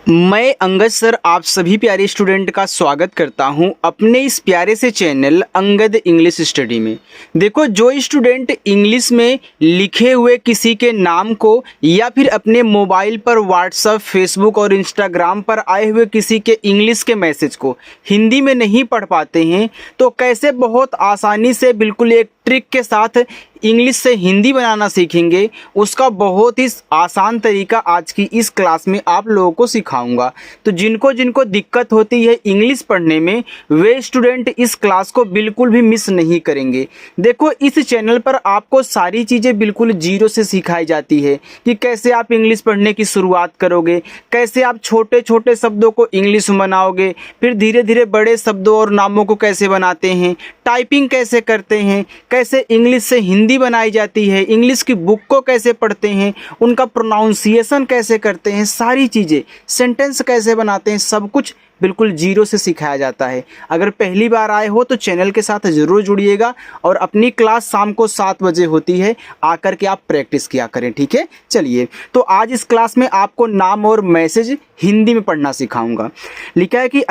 मैं अंगद सर आप सभी प्यारे स्टूडेंट का स्वागत करता हूं अपने इस प्यारे से चैनल अंगद इंग्लिश स्टडी में। देखो, जो स्टूडेंट इंग्लिश में लिखे हुए किसी के नाम को या फिर अपने मोबाइल पर व्हाट्सएप, फेसबुक और इंस्टाग्राम पर आए हुए किसी के इंग्लिश के मैसेज को हिंदी में नहीं पढ़ पाते हैं, तो कैसे बहुत आसानी से बिल्कुल एक ट्रिक के साथ इंग्लिश से हिंदी बनाना सीखेंगे, उसका बहुत ही आसान तरीका आज की इस क्लास में आप लोगों को सिखाऊंगा। तो जिनको जिनको दिक्कत होती है इंग्लिश पढ़ने में, वे स्टूडेंट इस क्लास को बिल्कुल भी मिस नहीं करेंगे। देखो, इस चैनल पर आपको सारी चीज़ें बिल्कुल जीरो से सिखाई जाती है कि कैसे आप इंग्लिश पढ़ने की शुरुआत करोगे, कैसे आप छोटे छोटे शब्दों को इंग्लिश में बनाओगे, फिर धीरे धीरे बड़े शब्दों और नामों को कैसे बनाते हैं, टाइपिंग कैसे करते हैं, कैसे इंग्लिश से हिंदी बनाई जाती है, इंग्लिश की बुक को कैसे पढ़ते हैं, उनका प्रोनाउंसिएशन कैसे करते हैं, सारी चीज़ें, सेंटेंस कैसे बनाते हैं, सब कुछ बिल्कुल जीरो से सिखाया जाता है। अगर पहली बार आए हो तो चैनल के साथ ज़रूर जुड़िएगा और अपनी क्लास शाम को 7 बजे होती है, आकर के आप प्रैक्टिस किया करें। ठीक है, चलिए। तो आज इस क्लास में आपको नाम और मैसेज हिंदी में पढ़ना सिखाऊंगा। लिखा है कि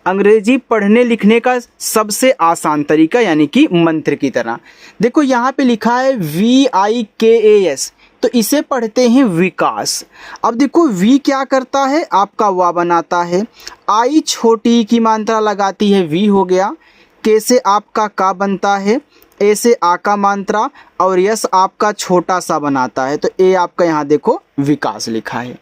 अंग्रेजी पढ़ने लिखने का सबसे आसान तरीका, यानी कि मंत्र की तरह। देखो, यहाँ पे लिखा है VIKAS, तो इसे पढ़ते हैं विकास। अब देखो, वी क्या करता है, आपका वा बनाता है, आई छोटी की मात्रा लगाती है, वी हो गया, के से आपका का बनता है, ए से आ का मात्रा, और यस आपका छोटा सा बनाता है, तो ए आपका यहाँ देखो विकास लिखा है।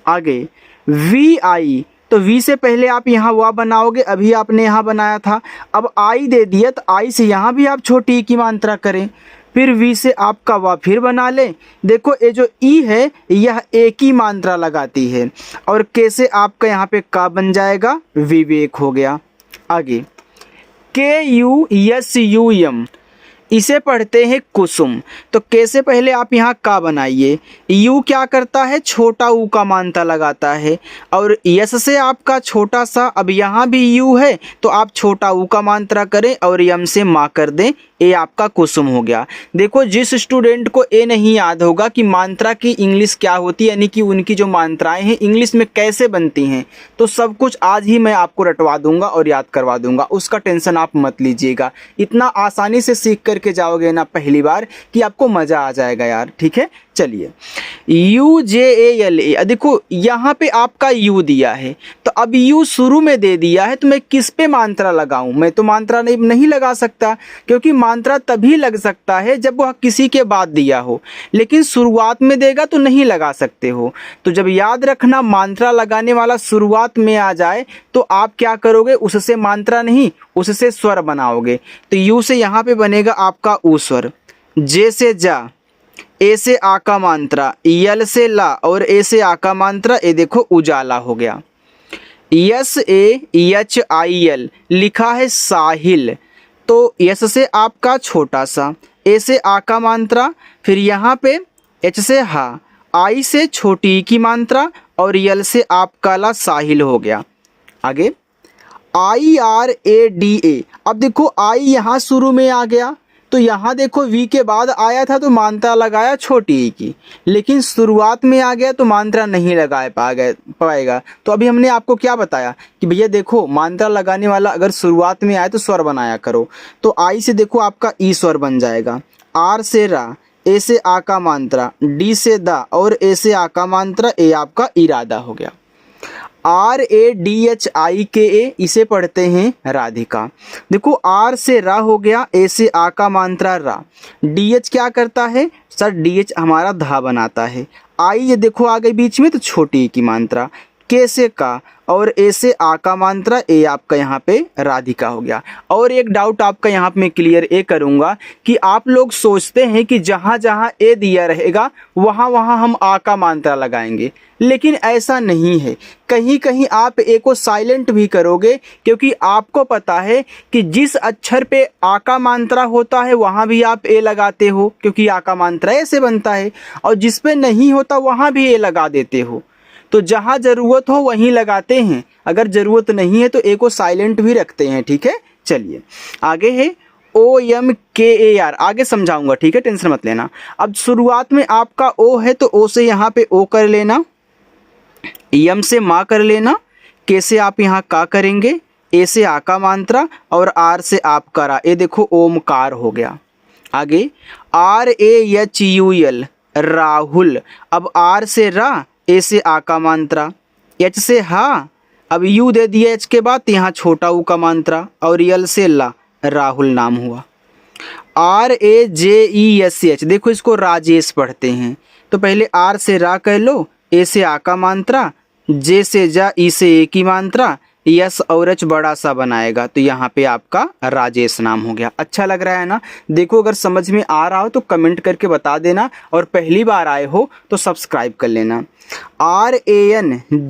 आगे VI, तो वी से पहले आप यहाँ वा बनाओगे, अभी आपने यहाँ बनाया था। अब आई दे दिया, तो आई से यहाँ भी आप छोटी की मात्रा करें, फिर वी से आपका वा फिर बना लें। देखो, ये जो ई है यह एक ही मात्रा लगाती है, और के से आपका यहाँ पे का बन जाएगा, विवेक हो गया। आगे KUSUM, इसे पढ़ते हैं कुसुम। तो के से पहले आप यहाँ का बनाइए, यू क्या करता है, छोटा ऊ का मात्रा लगाता है, और यस से आपका छोटा सा, अब यहाँ भी यू है तो आप छोटा ऊ का मात्रा करें और यम से माँ कर दें, ए आपका कुसुम हो गया। देखो, जिस स्टूडेंट को ए नहीं याद होगा कि मात्रा की इंग्लिश क्या होती है, यानी कि उनकी जो मात्राएं हैं इंग्लिश में कैसे बनती हैं, तो सब कुछ आज ही मैं आपको रटवा दूंगा और याद करवा दूंगा, उसका टेंशन आप मत लीजिएगा। इतना आसानी से सीख करके जाओगे ना पहली बार कि आपको मज़ा आ जाएगा यार। ठीक है, चलिए। UJALA, देखो यहाँ पे आपका यू दिया है, तो अब यू शुरू में दे दिया है, तो मैं किस पे मात्रा लगाऊं? मैं तो मात्रा नहीं लगा सकता, क्योंकि मात्रा तभी लग सकता है जब वह किसी के बाद दिया हो, लेकिन शुरुआत में देगा तो नहीं लगा सकते हो। तो जब याद रखना मात्रा लगाने वाला शुरुआत में आ जाए तो आप क्या करोगे, उससे मात्रा नहीं, उससे स्वर बनाओगे। तो यू से यहाँ पे बनेगा आपका ऊ स्वर, जे से जा, ए से आ का मात्रा, यल से ला, और ए से आ का मात्रा, ए देखो उजाला हो गया। SAHIL लिखा है साहिल, तो यस से आपका छोटा सा, ए से आ का मात्रा, फिर यहाँ पे एच से हा, आई से छोटी की मात्रा, और यल से आपका ला, साहिल हो गया। आगे IRADA, अब देखो आई यहाँ शुरू में आ गया, तो यहाँ देखो वी के बाद आया था तो मात्रा लगाया छोटी ई की, लेकिन शुरुआत में आ गया तो मात्रा नहीं लगा पाएगा। तो अभी हमने आपको क्या बताया कि भैया देखो, मात्रा लगाने वाला अगर शुरुआत में आए तो स्वर बनाया करो। तो आई से देखो आपका ई स्वर बन जाएगा, आर से रा, ए से आ का मात्रा, डी से दा, और ए से आ का मात्रा, ए आपका इरादा हो गया। RADHIKA, इसे पढ़ते हैं राधिका। देखो, आर से रा हो गया, ए से आ का मात्रा रा, DH क्या करता है सर, DH हमारा धा बनाता है, आई ये देखो आ गई बीच में तो छोटी की मात्रा, के से का, और ए से आ का मात्रा, ए आपका यहाँ पे राधिका हो गया। और एक डाउट आपका यहाँ पे मैं क्लियर ए करूँगा कि आप लोग सोचते हैं कि जहाँ जहाँ ए दिया रहेगा वहाँ वहाँ हम आ का मात्रा लगाएंगे, लेकिन ऐसा नहीं है। कहीं कहीं आप ए को साइलेंट भी करोगे, क्योंकि आपको पता है कि जिस अक्षर पे आ का मात्रा होता है वहाँ भी आप ए लगाते हो, क्योंकि आ का मात्रा ऐसे बनता है, और जिस पे नहीं होता वहाँ भी ए लगा देते हो। तो जहाँ ज़रूरत हो वहीं लगाते हैं, अगर ज़रूरत नहीं है तो ए को साइलेंट भी रखते हैं। ठीक है, चलिए आगे है OMKAR, आगे समझाऊंगा। ठीक है, टेंशन मत लेना। अब शुरुआत में आपका ओ है तो ओ से यहाँ पे ओ कर लेना, यम से माँ कर लेना, के से आप यहाँ का करेंगे, ए से आ का मात्रा और आर से आप करा, ये देखो ओमकार हो गया। आगे RAHUL राहुल, अब आर से रा, ए से आ का मात्रा, एच से हा, अब यू दे दिया एच के बाद, यहाँ छोटा ऊ का मात्रा और यल से ला, राहुल नाम हुआ। RAJESH, देखो इसको राजेश पढ़ते हैं, तो पहले आर से रा कह लो, ए से आ का मात्रा, जे से जा, ई से ए की मात्रा, यस और एच बड़ा सा बनाएगा, तो यहाँ पे आपका राजेश नाम हो गया। अच्छा लग रहा है ना? देखो अगर समझ में आ रहा हो तो कमेंट करके बता देना, और पहली बार आए हो तो सब्सक्राइब कर लेना। RANGOLI,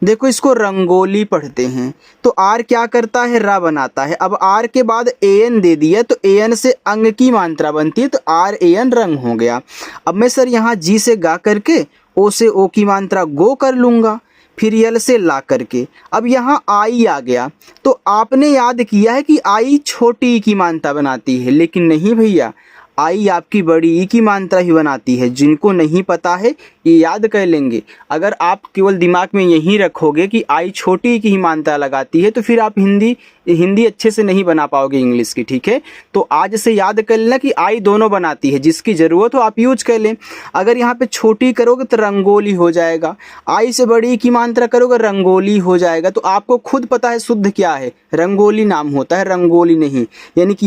देखो इसको रंगोली पढ़ते हैं, तो आर क्या करता है, रा बनाता है। अब आर के बाद AN दे दिया, तो AN से अंग की मात्रा बनती है, तो RAN रंग हो गया। अब मैं सर यहाँ जी से गा करके, ओ से ओ की मात्रा गो कर लूँगा, फिर यल से ला करके, अब यहाँ आई आ गया, तो आपने याद किया है कि आई छोटी ई की मात्रा बनाती है, लेकिन नहीं भैया, आई आपकी बड़ी ई की मात्रा ही बनाती है। जिनको नहीं पता है ये याद कर लेंगे। अगर आप केवल दिमाग में यही रखोगे कि आई छोटी ई की ही मात्रा लगाती है, तो फिर आप हिंदी अच्छे से नहीं बना पाओगे इंग्लिश की, ठीक है? तो आज से याद कर लेना कि आई दोनों बनाती है, जिसकी ज़रूरत हो आप यूज कर लें। अगर यहाँ पे छोटी करोगे तो रंगोली हो जाएगा, आई से बड़ी ई की मात्रा करोगे रंगोली हो जाएगा। तो आपको खुद पता है शुद्ध क्या है, रंगोली नाम होता है, रंगोली नहीं। यानी कि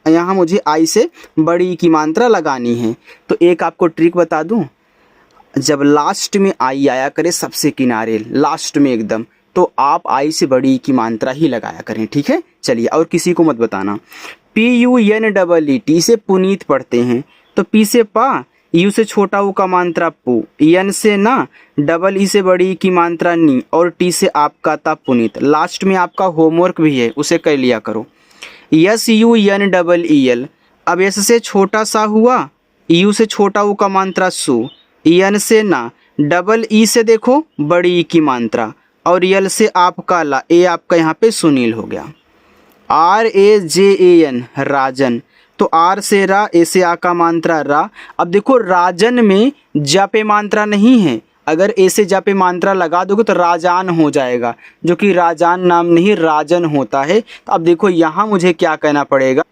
यहाँ मुझे आई से बड़ी की मात्रा लगानी है। तो एक आपको ट्रिक बता दूं, जब लास्ट में आई आया करे सबसे किनारे लास्ट में एकदम, तो आप आई से बड़ी की मात्रा ही लगाया करें, ठीक है? चलिए, और किसी को मत बताना। PUNEET से पुनीत पढ़ते हैं, तो पी से पा, यू से छोटा ऊ का मात्रा पू, यन से ना, डबल ई से बड़ी की मात्रा नी, और टी से आपका था पुनीत। लास्ट में आपका होमवर्क भी है, उसे कर लिया करो। SUNEEL, अब एस से छोटा सा हुआ, यू से छोटा ऊ का मात्रा सु, यन से ना, डबल ई से देखो बड़ी ई की मात्रा, और यल से आपका ला, ए आपका यहाँ पे सुनील हो गया। RAJAN राजन, तो आर से रा, ए से आ का मात्रा रा। अब देखो राजन में जा पे मात्रा नहीं है, अगर ए से जा पे मात्रा लगा दोगे तो राजान हो जाएगा, जो कि राजान नाम नहीं राजन होता है। तो अब देखो यहाँ मुझे क्या कहना पड़ेगा,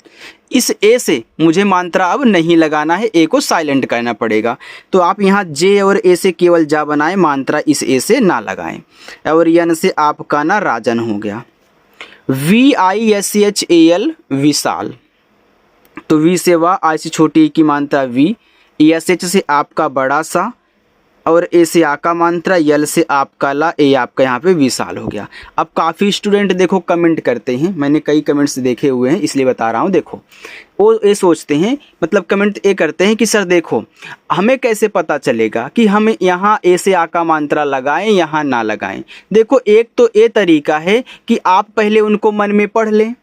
इस ए से मुझे मात्रा अब नहीं लगाना है, ए को साइलेंट करना पड़ेगा। तो आप यहाँ जे और ए से केवल जा बनाएं, मात्रा इस ए से ना लगाएं। और यन से आपका ना राजन हो गया। VISHAL विशाल, तो वी से वाह, आई से छोटी की मात्रा वी, SH से आपका बड़ा सा, और ए से आ का मात्रा, यल से आपका ला, ए आपका यहाँ पे विशाल हो गया। अब काफ़ी स्टूडेंट देखो कमेंट करते हैं, मैंने कई कमेंट्स देखे हुए हैं इसलिए बता रहा हूँ। देखो वो ये सोचते हैं, मतलब कमेंट ये करते हैं कि सर देखो हमें कैसे पता चलेगा कि हमें यहाँ ए से आ का मात्रा लगाएं यहाँ ना लगाएं। देखो एक तो ये तरीका है कि आप पहले उनको मन में पढ़ लें,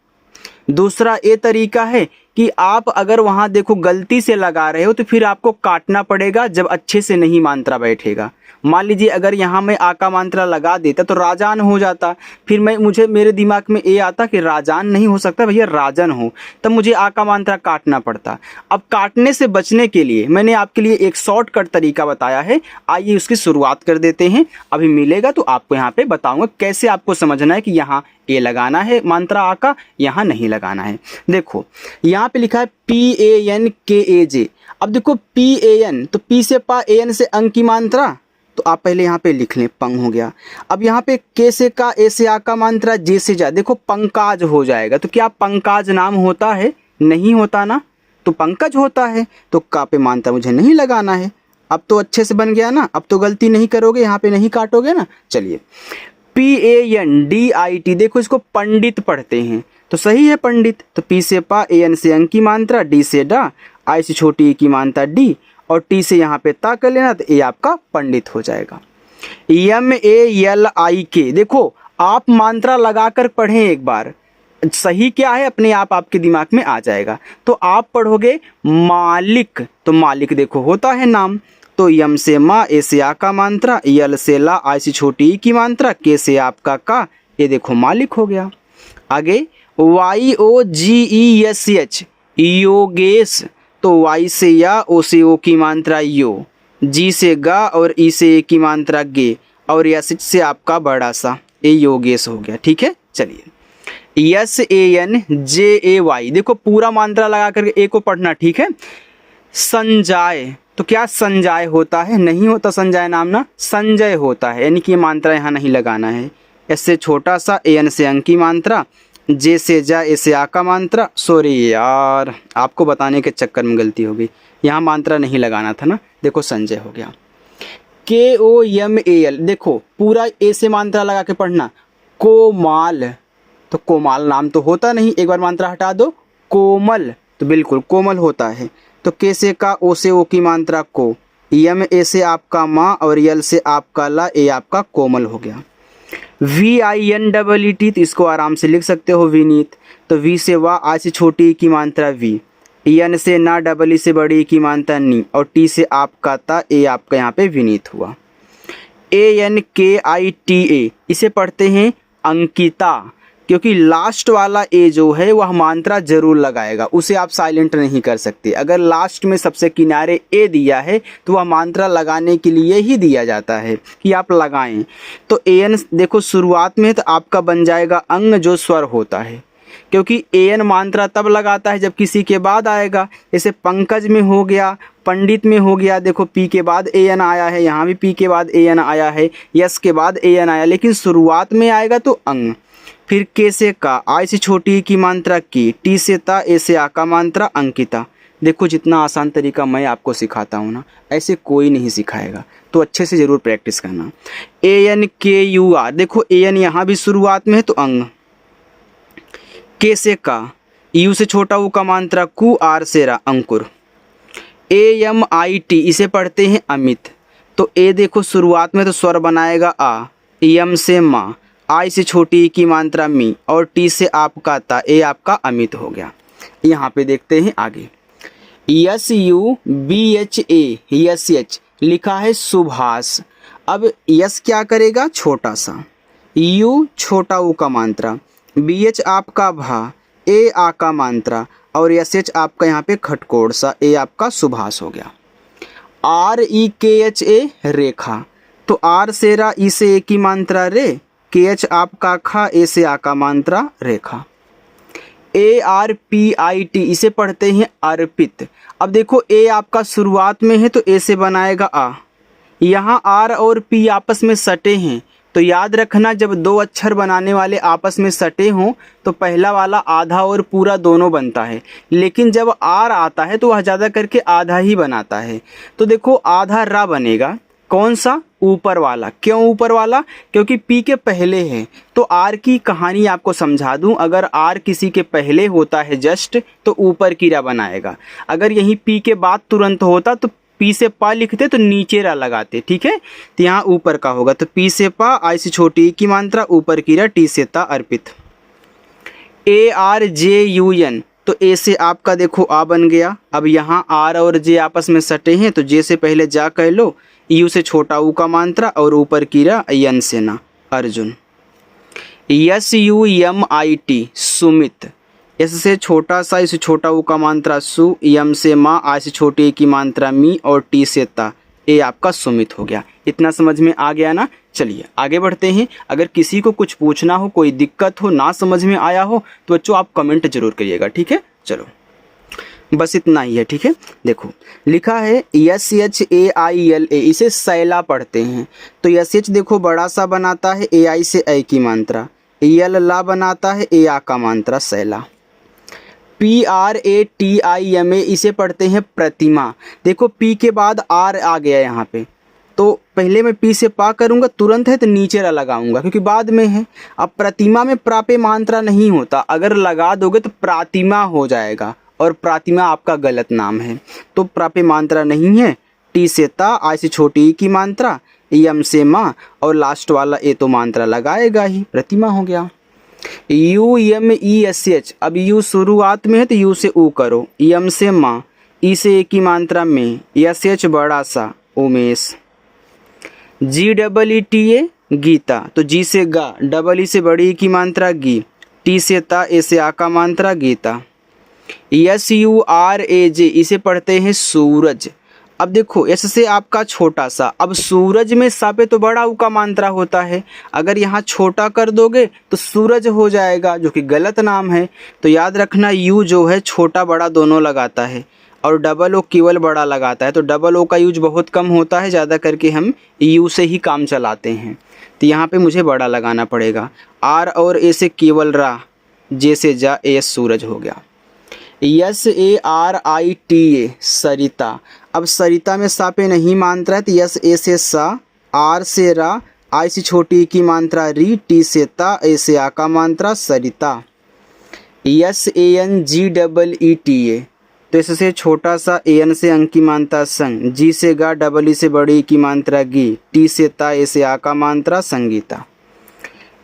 दूसरा ये तरीका है कि आप अगर वहाँ देखो गलती से लगा रहे हो तो फिर आपको काटना पड़ेगा जब अच्छे से नहीं मात्रा बैठेगा। मान लीजिए अगर यहाँ मैं आ का मात्रा लगा देता तो राजान हो जाता, फिर मेरे दिमाग में ये आता कि राजान नहीं हो सकता भैया राजन हो, तब मुझे आ का मात्रा काटना पड़ता। अब काटने से बचने के लिए मैंने आपके लिए एक शॉर्टकट तरीका बताया है, आइए उसकी शुरुआत कर देते हैं। अभी मिलेगा तो आपको यहाँ पे बताऊँगा कैसे आपको समझना है कि यहाँ ए लगाना है मात्रा आ का, यहाँ नहीं लगाना है। देखो यहाँ पे लिखा है PANKAJ। अब देखो PAN, तो पी से पा, AN से अंक की मात्रा, तो आप पहले यहाँ पे लिख लें, पंग हो गया। अब यहाँ पे के से का, ए से आ का मात्रा, जे से जा, देखो पंकाज हो जाएगा। तो क्या पंकाज नाम होता है? नहीं होता ना, तो पंकज होता है। तो का पे मात्रा मुझे नहीं लगाना है। अब तो अच्छे से बन गया ना, अब तो गलती नहीं करोगे, यहाँ पे नहीं काटोगे ना। चलिए PANDIT, देखो इसको पंडित पढ़ते हैं, तो सही है पंडित। तो पी से पा, AN से अंक की मात्रा, डी से डा, आई से छोटी ई की मात्रा डी, और टी से यहाँ पे ता कर लेना, तो ये आपका पंडित हो जाएगा। MALIK, देखो आप मात्रा लगाकर पढ़ें एक बार, सही क्या है अपने आप आपके दिमाग में आ जाएगा। तो आप पढ़ोगे मालिक, तो मालिक देखो होता है नाम, तो यम से माँ, ए से आ का मात्रा, यल से ला, आई से छोटी ई की मात्रा, के से आपका का, ये देखो मालिक हो गया। आगे YOGESH योगेश, तो वाई से या, ओ से ओ की मात्रा यो, जी से गा और ई से ए की मात्रा गे और यस से आपका बड़ा सा ए योगेश हो गया। ठीक है, चलिए yes A N J A Y, देखो पूरा मात्रा लगा करके ए को पढ़ना। ठीक है, संजय, तो क्या संजय होता है? नहीं होता संजय नाम ना, संजय होता है, यानी कि ये मात्रा यहाँ नहीं लगाना है। एस से छोटा सा, ए एन से अंक की मात्रा, जे से जा, ए से आ का मात्रा। सॉरी यार, आपको बताने के चक्कर में गलती हो गई, यहाँ मात्रा नहीं लगाना था ना। देखो संजय हो गया। के ओ एम ए एल, देखो पूरा ए से मात्रा लगा के पढ़ना। कोमाल, तो कोमाल नाम तो होता नहीं, एक बार मात्रा हटा दो। कोमल, तो बिल्कुल कोमल होता है। तो के से का, ओ से ओ की मात्रा को, यम ए से आपका माँ और यल से आपका ला, ए आपका कोमल हो गया। V I N double E T, तो इसको आराम से लिख सकते हो विनीत। तो वी से वाह, आई से छोटी ई की मात्रा वी, एन से ना, डबल ई से बड़ी ई की मात्रा नी, और टी से आपका ता, ए आपका यहाँ पे विनीत हुआ। ए एन के आई टी ए, इसे पढ़ते हैं अंकिता, क्योंकि लास्ट वाला ए जो है वह मात्रा जरूर लगाएगा, उसे आप साइलेंट नहीं कर सकते। अगर लास्ट में सबसे किनारे ए दिया है तो वह मात्रा लगाने के लिए ही दिया जाता है कि आप लगाएं। तो ए एन देखो शुरुआत में, तो आपका बन जाएगा अंग जो स्वर होता है, क्योंकि ए एन मात्रा तब लगाता है जब किसी के बाद आएगा। जैसे पंकज में हो गया, पंडित में हो गया, देखो पी के बाद ए एन आया है, यहाँ भी पी के बाद ए एन आया है, यस के बाद ए एन आया, लेकिन शुरुआत में आएगा तो अंग। फिर के से का, आई से छोटी की मात्रा की, टी से ता, ए से आ का मात्रा अंकिता। देखो जितना आसान तरीका मैं आपको सिखाता हूँ ना, ऐसे कोई नहीं सिखाएगा, तो अच्छे से ज़रूर प्रैक्टिस करना। ए एन के यू आर, देखो ए एन यहाँ भी शुरुआत में है तो अंग। के से का, यू से छोटा ऊ का मात्रा कु, आर से रा अंकुर। ए एम आई टी, इसे पढ़ते हैं अमित। तो ए देखो शुरुआत में तो स्वर बनाएगा आ, यम से माँ, आई से छोटी की मात्रा मी, और टी से आपका ता, ए आपका अमित हो गया। यहाँ पे देखते हैं आगे। S U B H A, S H लिखा है सुभाष। अब यस क्या करेगा? छोटा सा, यू छोटा ऊ का मात्रा, बी एच आपका भा, ए आ का मात्रा, और यस एच आपका यहाँ पे खटकोड़ सा, ए आपका सुभाष हो गया। आर ई के एच ए रेखा, तो आर से रा, ई से ए की मात्रा रे, के एच आपका खा, ए से आ का मात्रा Rekha. A R P I T, इसे पढ़ते हैं अर्पित। अब देखो ए आपका शुरुआत में है तो ए से बनाएगा आ, यहाँ आर और पी आपस में सटे हैं, तो याद रखना जब दो अक्षर बनाने वाले आपस में सटे हों तो पहला वाला आधा और पूरा दोनों बनता है, लेकिन जब आर आता है तो वह ज़्यादा करके आधा ही बनाता है। तो देखो आधा रा बनेगा, कौन सा? ऊपर वाला। क्यों ऊपर वाला? क्योंकि पी के पहले है। तो आर की कहानी आपको समझा दूं, अगर आर किसी के पहले होता है जस्ट तो ऊपर की रा बनाएगा, अगर यही पी के बाद तुरंत होता तो पी से पा लिखते तो नीचे रा लगाते। ठीक है, तो यहाँ ऊपर का होगा, तो पी से पा, आई से छोटी की मात्रा, ऊपर की रा, टी से ता Arpit. A R J U N, तो ए से आपका देखो आ बन गया। अब यहाँ आर और जे आपस में सटे हैं तो जे से पहले जा कह लो, यू से छोटा ऊ का मात्रा, और ऊपर की रा, यन से ना Arjun. S U M I T Sumit, S से छोटा सा, इसे छोटा ऊ का मात्रा सु, यम से माँ, आई से छोटी की मात्रा मी, और टी से ता, ए आपका सुमित हो गया। इतना समझ में आ गया ना? चलिए आगे बढ़ते हैं। अगर किसी को कुछ पूछना हो, कोई दिक्कत हो, ना समझ में आया हो तो बच्चों आप कमेंट जरूर करिएगा। ठीक है, चलो बस इतना ही है। ठीक है, देखो लिखा है yes H A I L A, इसे सैला पढ़ते हैं। तो यस एच देखो बड़ा सा बनाता है, ए आई से ए की मात्रा, यल ला बनाता है, ए आ का मात्रा सैला। P R A T I M A, इसे पढ़ते हैं प्रतिमा। देखो पी के बाद आर आ गया यहाँ पे, तो पहले मैं पी से पा करूँगा, तुरंत है तो नीचे रा लगाऊंगा क्योंकि बाद में है। अब प्रतिमा में प्रापे मात्रा नहीं होता, अगर लगा दोगे तो प्रातिमा हो जाएगा, और प्रातिमा आपका गलत नाम है, तो प्रापे मात्रा नहीं है। टी से ता, आई से छोटी की मात्रा, यम से माँ, और लास्ट वाला ए तो मात्रा लगाएगा ही, प्रतिमा हो गया। U M E S H, अब यू शुरुआत में है तो यू से ऊ करो, यम से माँ, ई से ए की मात्रा में, एस एच बड़ा सा Umesh. G double E T A Geeta, तो जी से गा, डबल ई से बड़ी ई की मात्रा गी, टी से ता, ए से आ का मात्रा Gita. Yes you R A जे, इसे पढ़ते हैं सूरज। अब देखो एस से आपका छोटा सा, अब सूरज में सा पे तो बड़ा ऊ का मात्रा होता है, अगर यहाँ छोटा कर दोगे तो सूरज हो जाएगा, जो कि गलत नाम है। तो याद रखना यू जो है छोटा बड़ा दोनों लगाता है और डबल ओ केवल बड़ा लगाता है। तो डबल ओ का यूज बहुत कम होता है, ज़्यादा करके हम यू से ही काम चलाते हैं। तो यहाँ पे मुझे बड़ा लगाना पड़ेगा। आर और ए से केवल रा, जे से जा, एस सूरज हो गया। S A R I T A Sarita, अब सरिता में सा पे नहीं मात्रा है तो यस ए से सा, आर से रा, आई से छोटी की मात्रा री, टी से ता, ए से आ का मात्रा Sarita. S A N G double E T A, तो इससे छोटा सा, ए एन से अंक की मात्रा संग, जी से गा, डबल ई से बड़ी की मात्रा गी, टी से ता, ए से आ का मात्रा संगीता।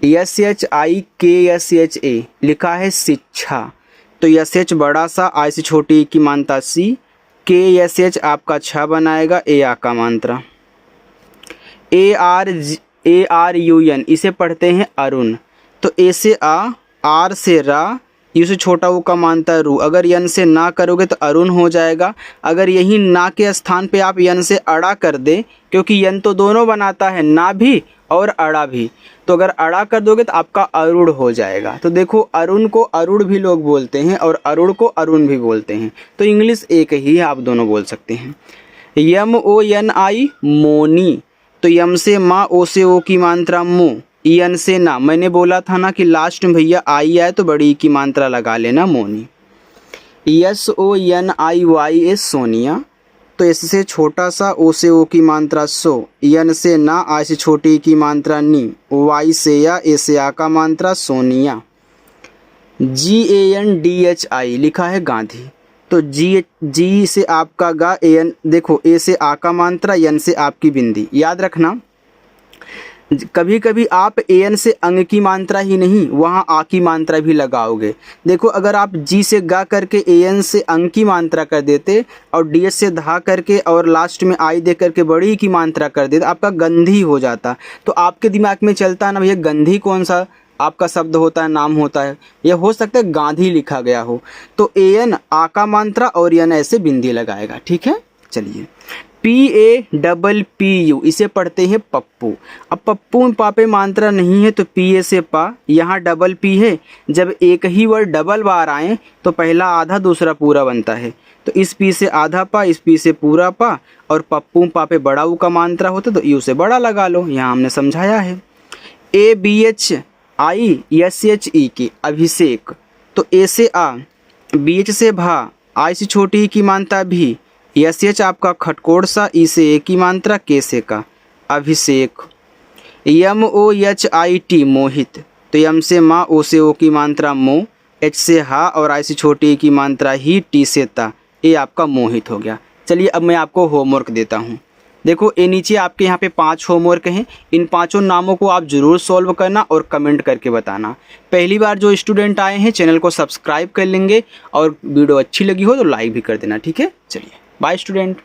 यस एच आई के एस एच ए लिखा है शिक्षा, तो एस एच बड़ा सा, आई से छोटी की मात्रा सी, के एस एच आपका छ बनाएगा, ए आ का मात्रा। ए आर यू एन इसे पढ़ते हैं अरुण, तो ए से आ, आर से रा, यू से छोटा ऊ का मात्रा रू, अगर यन से ना करोगे तो अरुण हो जाएगा। अगर यही ना के स्थान पे आप यन से अड़ा कर दे, क्योंकि यन तो दोनों बनाता है, ना भी और अड़ा भी, तो अगर अड़ा कर दोगे तो आपका अरुण हो जाएगा। तो देखो अरुण को अरुण भी लोग बोलते हैं और अरुण को अरुण भी बोलते हैं, तो इंग्लिश एक ही है, आप दोनों बोल सकते हैं। यम ओ एन आई मोनी, तो यम से माँ, ओ से ओ की मात्रा मो, एन से ना, मैंने बोला था ना कि लास्ट में भैया आई आए तो बड़ी की मात्रा लगा लेना, मोनी। यस ओ एन आई वाई एस सोनिया, तो एस से छोटा सा, ओ से ओ की मात्रा सो, एन से ना, आई से छोटी की मात्रा नी, वाई से या, ए से आ का मात्रा सोनिया। जी A N D H I लिखा है गांधी, तो जी से आपका गा, ए एन देखो, ए से आ का मात्रा, एन से आपकी बिंदी। याद रखना कभी कभी आप ए एन से अंग की मात्रा ही नहीं, वहाँ आ की मात्रा भी लगाओगे। देखो अगर आप जी से गा करके ए एन से अंग की मात्रा कर देते और डी एस से धा करके और लास्ट में आई दे करके बड़ी की मात्रा कर देते, आपका गंधी हो जाता। तो आपके दिमाग में चलता है ना भैया गंधी कौन सा आपका शब्द होता है, नाम होता है, यह हो सकता है गांधी लिखा गया हो। तो ए एन आ का मात्रा और एन ऐसे बिंदी लगाएगा, ठीक है। चलिए P A double P U इसे पढ़ते हैं पप्पू। अब पप्पू में पा पे मात्रा नहीं है तो पी ए से पा, यहाँ डबल पी है, जब एक ही वर्ड डबल बार आए तो पहला आधा दूसरा पूरा बनता है, तो इस पी से आधा पा, इस पी से पूरा पा, और पप्पू पा पे बड़ा ऊ का मात्रा होता तो यू से बड़ा लगा लो, यहाँ हमने समझाया है। A B H I S H E की अभिषेक, तो ए से आ, बी एच से भा, आई से छोटी की मात्रा भी, एस एच आपका खटकोड़ सा, ई से ए की मात्रा, के से का अभिषेक। यम ओ एच आई टी मोहित, तो यम से माँ, ओ से ओ की मात्रा मो, एच से हा और आई से छोटी की मात्रा ही, टी से ता, ए आपका मोहित हो गया। चलिए अब मैं आपको होमवर्क देता हूँ। देखो ये नीचे आपके यहाँ पे 5 होमवर्क हैं, इन 5 नामों को आप ज़रूर सॉल्व करना और कमेंट करके बताना। पहली बार जो स्टूडेंट आए हैं चैनल को सब्सक्राइब कर लेंगे और वीडियो अच्छी लगी हो तो लाइक भी कर देना, ठीक है। चलिए बाय स्टूडेंट।